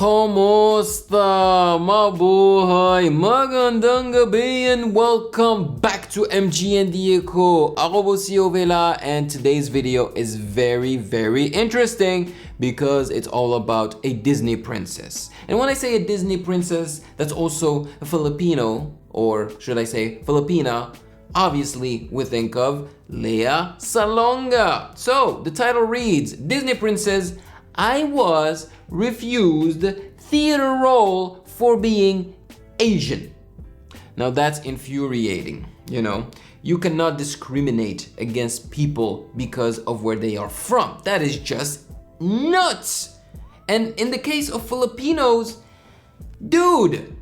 Kumusta? Mabuhay! Magandang gabi and welcome back to MGND ko. Ako po si Ovela and today's video is very interesting because it's all about a Disney princess. And when I say a Disney princess, that's also a Filipino, or should I say Filipina. Obviously, we think of Lea Salonga. So the title reads, Disney Princess, I was refused theater role for being Asian. Now that's infuriating, you know? You cannot discriminate against people because of where they are from. That is just nuts. And in the case of Filipinos, dude,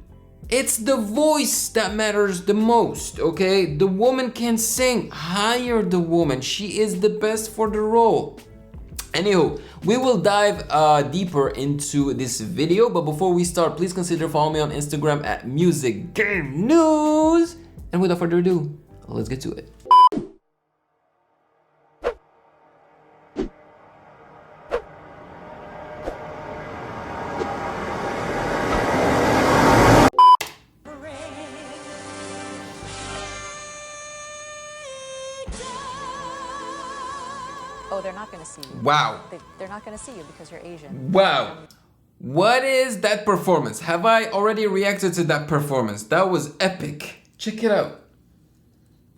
it's the voice that matters the most, okay? The woman can sing. Hire the woman. She is the best for the role. Anywho, we will dive deeper into this video, but before we start, please consider following me on Instagram at Music Game News. And without further ado, let's get to it. Oh, they're not going to see you. Wow. They're not going to see you because you're Asian. Wow. What is that performance? Have I already reacted to that performance? That was epic. Check it out.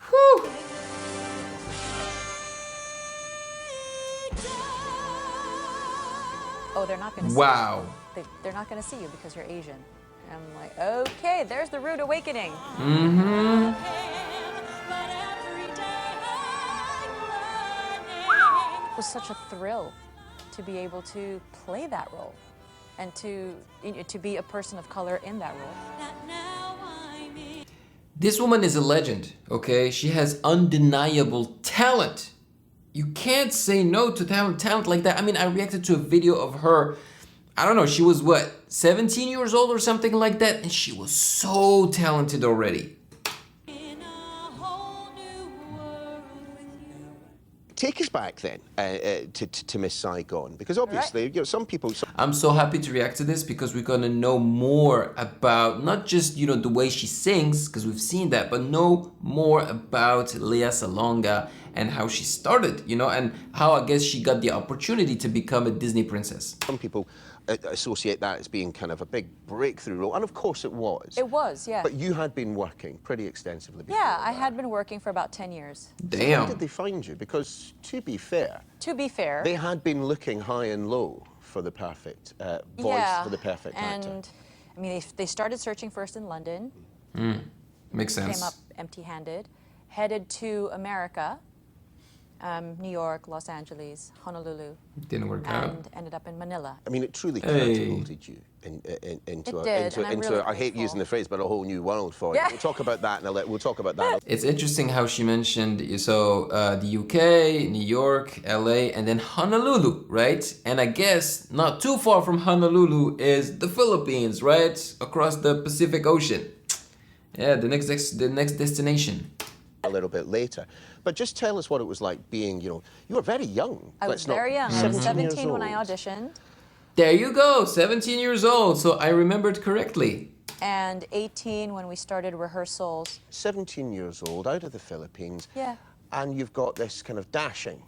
Whew. Oh, they're not going to see Wow. you. They're not going to see you because you're Asian. And I'm like, okay, there's the rude awakening. Mm-hmm. It was such a thrill to be able to play that role and to be a person of color in that role. This woman is a legend, okay? She has undeniable talent. You can't say no to talent like that. I mean, I reacted to a video of her, I don't know, she was what, 17 years old or something like that? And she was so talented already. Take us back then to Miss Saigon, because obviously, you know, some people. I'm so happy to react to this because we're gonna know more about not just, you know, the way she sings, because we've seen that, but know more about Lea Salonga and how she started, you know, and how I guess she got the opportunity to become a Disney princess. Some people associate that as being kind of a big breakthrough role, and of course it was. It was, yeah. But you had been working pretty extensively before. Yeah, I had been working for about 10 years. So how did they find you? Because to be fair, they had been looking high and low for the perfect voice, for the perfect actor. And I mean, they started searching first in London. Makes sense. Came up empty-handed, headed to America, New York, Los Angeles, Honolulu. Didn't work out. And ended up in Manila. I mean, it truly catapulted you into I hate using the phrase, but a whole new world for you. We'll talk about that, and we'll talk about that. It's interesting how she mentioned, so the UK, New York, LA, and then Honolulu, right? And I guess not too far from Honolulu is the Philippines, right? Across the Pacific Ocean. Yeah, the next destination. A little bit later. But just tell us what it was like being, you know, you were very young. I was very young. I was 17 when I auditioned. There you go, 17 years old, so I remembered correctly. And 18 when we started rehearsals. 17 years old, out of the Philippines. Yeah. And you've got this kind of dashing.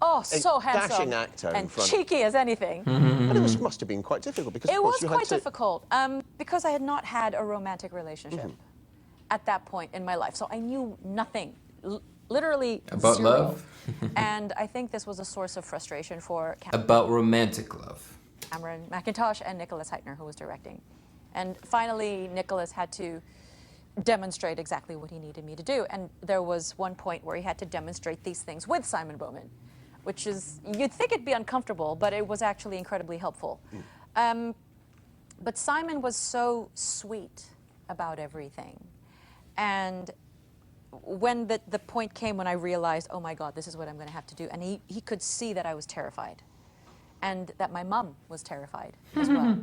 Oh, so handsome. Dashing actor and in front. Cheeky as anything. But it must have been quite difficult because it of course was you quite had to... difficult because I had not had a romantic relationship at that point in my life. So I knew nothing. Literally about zero. Love. And I think this was a source of frustration for about romantic love. Cameron McIntosh and Nicholas Heitner, who was directing. And finally, Nicholas had to demonstrate exactly what he needed me to do. And there was one point where he had to demonstrate these things with Simon Bowman, which is, you'd think it'd be uncomfortable, but it was actually incredibly helpful. But Simon was so sweet about everything. And when the point came when I realized, oh my God, this is what I'm going to have to do, and he could see that I was terrified, and that my mom was terrified as well.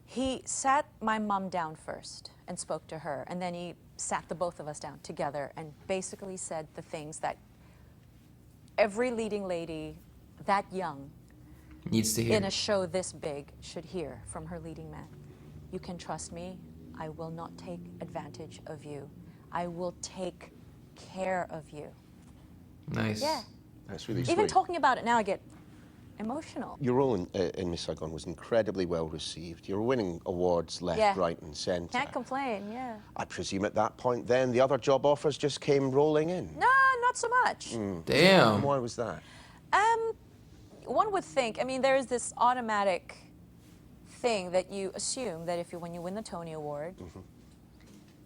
He sat my mom down first and spoke to her, and then he sat the both of us down together and basically said the things that every leading lady that young needs to hear in a show this big should hear from her leading man. You can trust me. I will not take advantage of you. I will take care of you. Nice. Yeah. That's really sweet. Even talking about it now, I get emotional. Your role in Miss Saigon was incredibly well received. You were winning awards left, right, and centre. Can't complain, yeah. I presume at that point then the other job offers just came rolling in. No, not so much. Damn. And why was that? One would think, I mean, there is this automatic thing that you assume that when you win the Tony Award,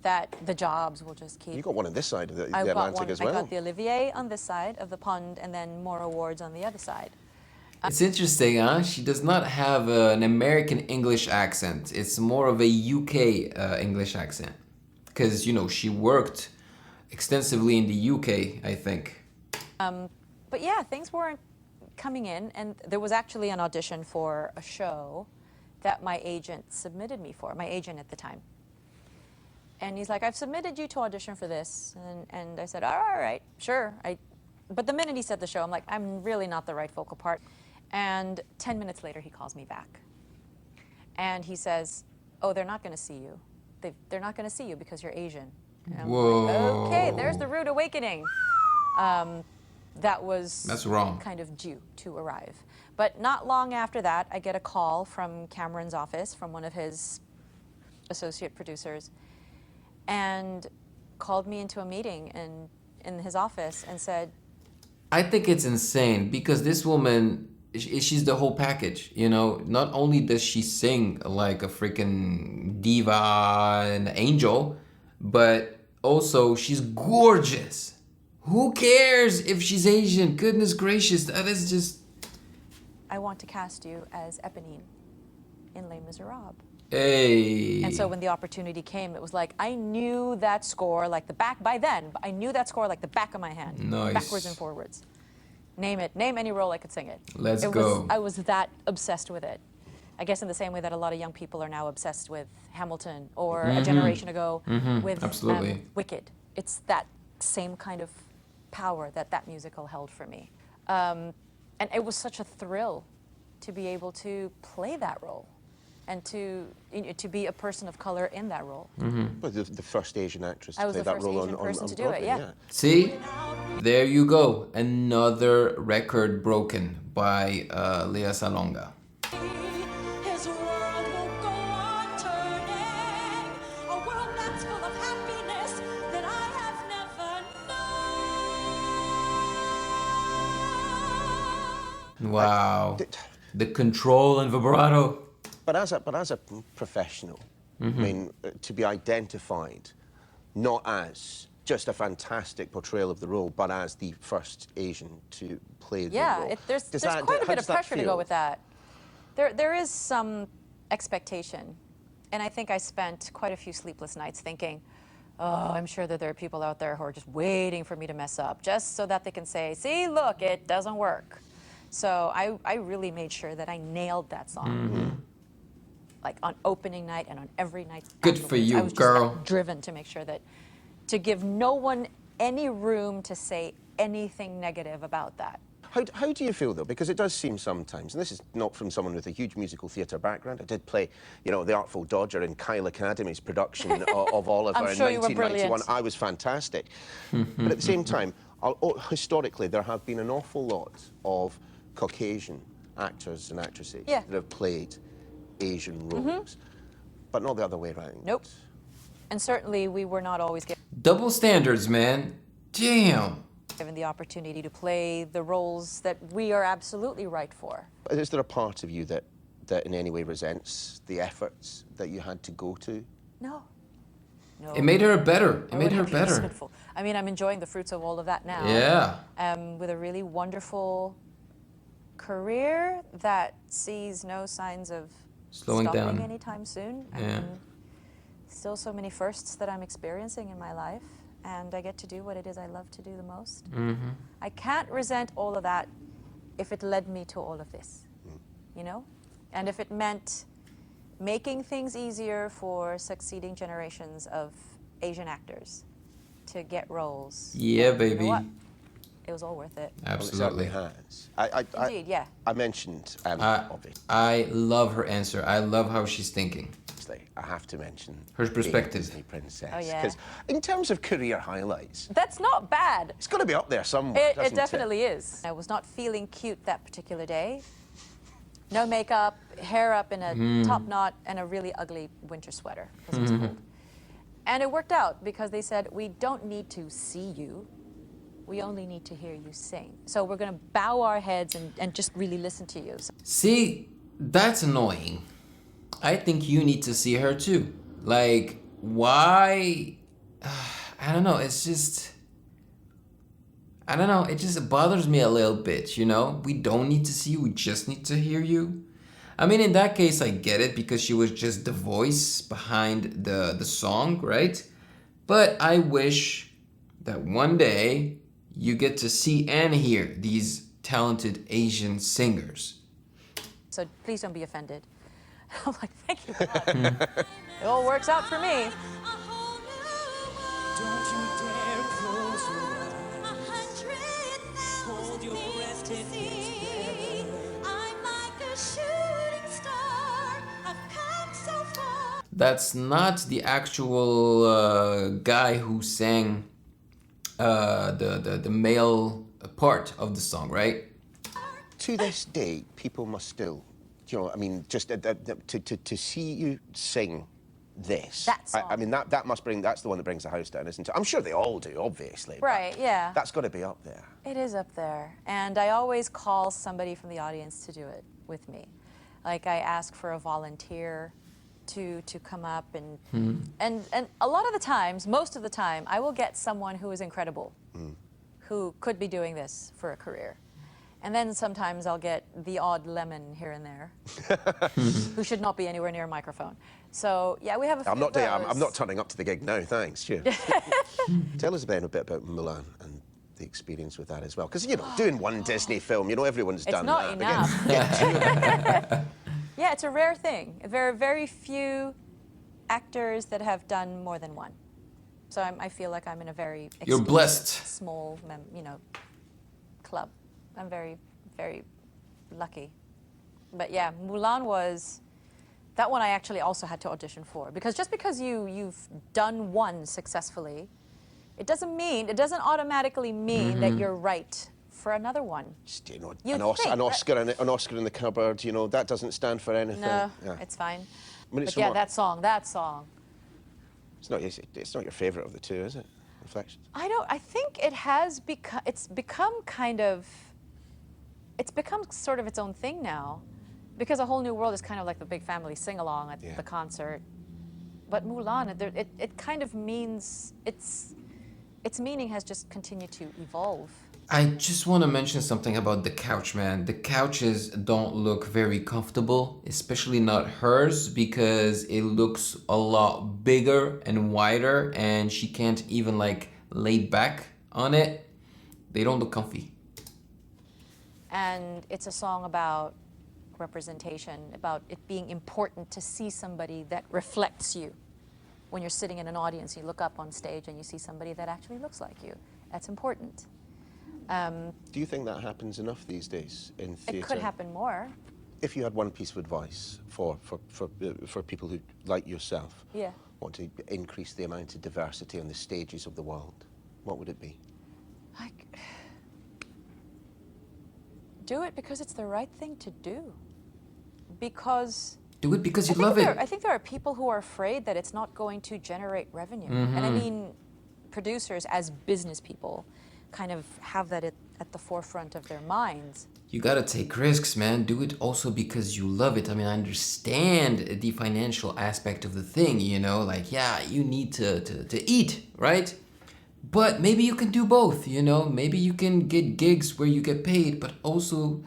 that the jobs will just keep. You got one on this side of the Atlantic as well. I got the Olivier on this side of the pond, and then more awards on the other side. It's interesting, huh? She does not have an American English accent. It's more of a UK English accent. Because, you know, she worked extensively in the UK, I think. But yeah, things weren't coming in, and there was actually an audition for a show that my agent submitted me for, my agent at the time. And he's like, I've submitted you to audition for this. And I said, all right, sure. But the minute he said the show, I'm like, I'm really not the right vocal part. And 10 minutes later, he calls me back. And he says, oh, they're not going to see you. They're not going to see you because you're Asian. And I'm Whoa. like, okay, there's the rude awakening. That's wrong. Kind of due to arrive. But not long after that, I get a call from Cameron's office, from one of his associate producers, and called me into a meeting in his office and said, I think it's insane because this woman, she's the whole package, you know? Not only does she sing like a freaking diva and angel, but also she's gorgeous. Who cares if she's Asian? Goodness gracious, that is just... I want to cast you as Eponine in Les Miserables. Hey. And so when the opportunity came, it was like, I knew that score like the back, by then, I knew that score like the back of my hand. Nice. Backwards and forwards. Name it. Name any role, I could sing it. Let's go. I was that obsessed with it. I guess in the same way that a lot of young people are now obsessed with Hamilton, or a generation ago with Wicked. It's that same kind of power that musical held for me. And it was such a thrill to be able to play that role and to be a person of color in that role. Well, the first Asian actress to play that role on Broadway. I was the first Asian person to do it, yeah. See? There you go. Another record broken by Lea Salonga. His world will go on turning, a world that's full of happiness that I have never known. Wow. The control and vibrato. But as a professional, I mean, to be identified not as just a fantastic portrayal of the role, but as the first Asian to play the role. Yeah, there's quite a bit of pressure to go with that. There is some expectation, and I think I spent quite a few sleepless nights thinking, oh, I'm sure that there are people out there who are just waiting for me to mess up, just so that they can say, see, look, it doesn't work. So I really made sure that I nailed that song. Like on opening night and on every night. Good for you, I was girl. just driven to make sure that, to give no one any room to say anything negative about that. How do you feel, though? Because it does seem sometimes, and this is not from someone with a huge musical theatre background. I did play, you know, The Artful Dodger in Kyle Academy's production of Oliver I'm in sure you were 1991. brilliant. I was fantastic. But at the same time, historically, there have been an awful lot of Caucasian actors and actresses that have played Asian roles, but not the other way around. Nope. And certainly we were not always Double standards, man. Damn. given the opportunity to play the roles that we are absolutely right for. Is there a part of you that in any way resents the efforts that you had to go to? No. No. It made her better. It I made would her have been better. resentful. I mean, I'm enjoying the fruits of all of that now. Yeah. With a really wonderful career that sees no signs of Slowing stopping down. anytime soon. I Yeah. mean, still so many firsts that I'm experiencing in my life, and I get to do what it is I love to do the most. I can't resent all of that if it led me to all of this, you know? And if it meant making things easier for succeeding generations of Asian actors to get roles. Yeah, then you know baby. what? it was all worth it. Absolutely. Well, it certainly has. Indeed, yeah. I mentioned Ovela. I love her answer. I love how she's thinking. I have to mention Her being a perspective. Disney princess. Oh, yeah. Because in terms of career highlights, That's not bad. it's got to be up there somewhere, doesn't It definitely is. I was not feeling cute that particular day. No makeup, hair up in a top knot, and a really ugly winter sweater because it was cold. And it worked out because they said, we don't need to see you. We only need to hear you sing. So we're going to bow our heads and just really listen to you. So See, that's annoying. I think you need to see her too. Like, why? I don't know. It's just, I don't know. It just bothers me a little bit, you know? We don't need to see you. We just need to hear you. I mean, in that case, I get it because she was just the voice behind the song, right? But I wish that one day you get to see and hear these talented Asian singers. So please don't be offended. I'm like, thank you, God. It all works out for me. A whole new world. Don't you dare close your eyes. 100,000 Hold your breath, things to it see. I'm like a shooting star. I've come so far. That's not the actual guy who sang the male part of the song, right? To this day, people must still, you know, I mean, just to see you sing this. That song. I mean, that must bring, that's the one that brings the house down, isn't it? I'm sure they all do, obviously. but Right, yeah. That's got to be up there. It is up there. And I always call somebody from the audience to do it with me. Like I ask for a volunteer to come up and a lot of the times, most of the time, I will get someone who is incredible, who could be doing this for a career. And then sometimes I'll get the odd lemon here and there, who should not be anywhere near a microphone. So yeah, we have a few I'm of those. I'm not turning up to the gig now, thanks. Cheers. Tell us, Ben, a bit about Mulan and the experience with that as well. Because, you know, doing one Disney film, you know, everyone's It's done not that. enough. Yeah, it's a rare thing. There are very few actors that have done more than one. So I feel like I'm in a very You're exclusive, blessed. small, club. I'm very, very lucky. But yeah, Mulan was, that one I actually also had to audition for. Because just because you've done one successfully, it doesn't automatically mean that you're right for another one. Just, you know, You'd an Oscar, think, an Oscar in the cupboard, you know, that doesn't stand for anything. No, Yeah. it's fine. I mean, it's But yeah, somewhat- that song. It's not your favourite of the two, is it? Reflections. I think it has become, it's become sort of its own thing now. Because A Whole New World is kind of like the big family sing-along at the concert. But Mulan, it kind of means, its meaning has just continued to evolve. I just want to mention something about the couch, man. The couches don't look very comfortable, especially not hers, because it looks a lot bigger and wider, and she can't even like lay back on it. They don't look comfy. And it's a song about representation, about it being important to see somebody that reflects you. When you're sitting in an audience, you look up on stage and you see somebody that actually looks like you. That's important. Do you think that happens enough these days in theatre? It could happen more. If you had one piece of advice for people who, like yourself, Yeah. want to increase the amount of diversity on the stages of the world, what would it be? Do it because it's the right thing to do. Because Do it because you love it. I think there are people who are afraid that it's not going to generate revenue. And I mean, producers as business people kind of have that at the forefront of their minds. You gotta take risks, man. Do it also because you love it. I mean, I understand the financial aspect of the thing, you know, like, yeah, you need to eat, right? But maybe you can do both, you know? Maybe you can get gigs where you get paid, but also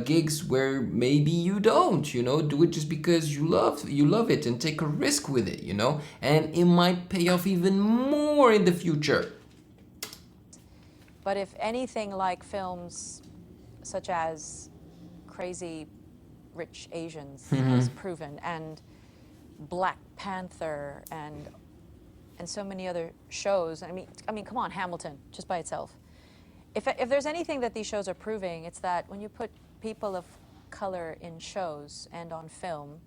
gigs where maybe you don't, you know? Do it just because you love it and take a risk with it, you know? And it might pay off even more in the future. But if anything like films such as Crazy Rich Asians has proven, and Black Panther, and so many other shows, I mean, come on, Hamilton, just by itself. if there's anything that these shows are proving, it's that when you put people of color in shows and on film,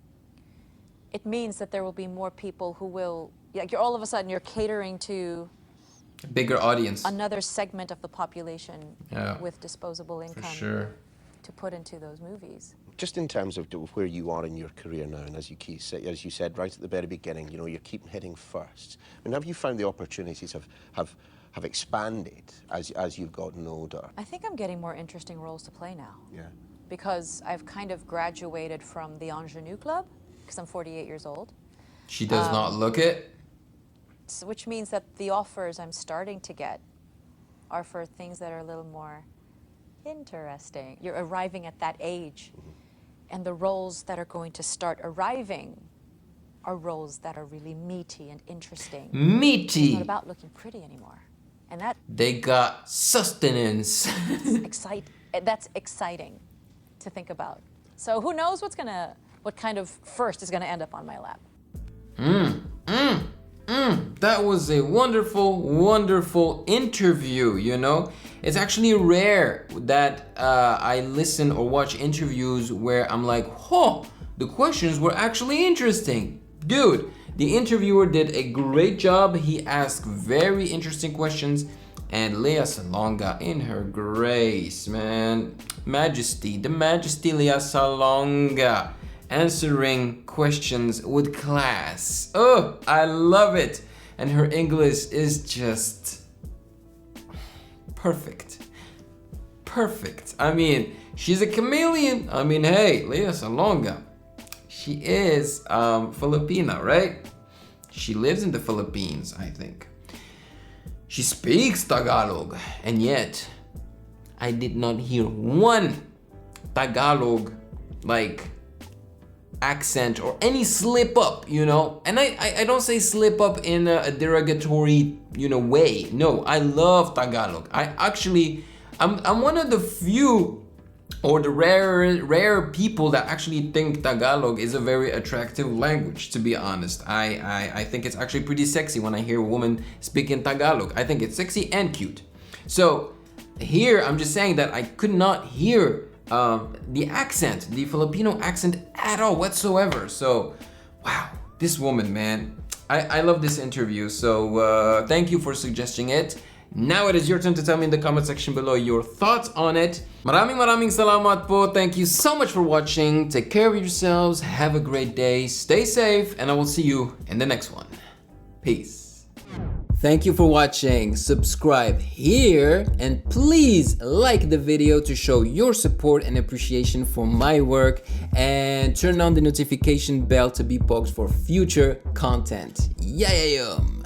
it means that there will be more people who will, like, you're all of a sudden you're catering to a bigger audience, another segment of the population with disposable income to put into those movies. Just in terms of where you are in your career now, and as you said right at the very beginning, you know, you keep hitting first. I mean, have you found the opportunities have expanded as you've gotten older? I think I'm getting more interesting roles to play now. Yeah. Because I've kind of graduated from the ingenue club, because I'm 48 years old. She does not look it. Which means that the offers I'm starting to get are for things that are a little more interesting. You're arriving at that age, and the roles that are going to start arriving are roles that are really meaty and interesting. Meaty! It's not about looking pretty anymore. And that... They got sustenance. That's exciting to think about. So who knows what kind of first is gonna end up on my lap. That was a wonderful, wonderful interview, you know? It's actually rare that I listen or watch interviews where I'm like, oh, the questions were actually interesting. Dude, the interviewer did a great job. He asked very interesting questions. And Lea Salonga in her grace, man. Majesty, the Majesty Lea Salonga, answering questions with class. Oh, I love it. And her English is just perfect. Perfect. I mean, she's a chameleon. I mean, hey, Lea Salonga, she is Filipina, right? She lives in the Philippines, I think. She speaks Tagalog, and yet I did not hear one Tagalog like accent or any slip up, you know? And I don't say slip up in a derogatory, you know, way. No, I love Tagalog. I'm one of the few or the rare people that actually think Tagalog is a very attractive language, to be honest. I think it's actually pretty sexy when I hear a woman speaking Tagalog. I think it's sexy and cute. So here, I'm just saying that I could not hear the accent, the Filipino accent at all whatsoever. So, wow, this woman, man. I love this interview, so thank you for suggesting it. Now it is your turn to tell me in the comment section below your thoughts on it. Maraming salamat po. Thank you so much for watching. Take care of yourselves. Have a great day. Stay safe, and I will see you in the next one. Peace. Thank you for watching. Subscribe here, and please like the video to show your support and appreciation for my work, and turn on the notification bell to be poked for future content. Yayayum!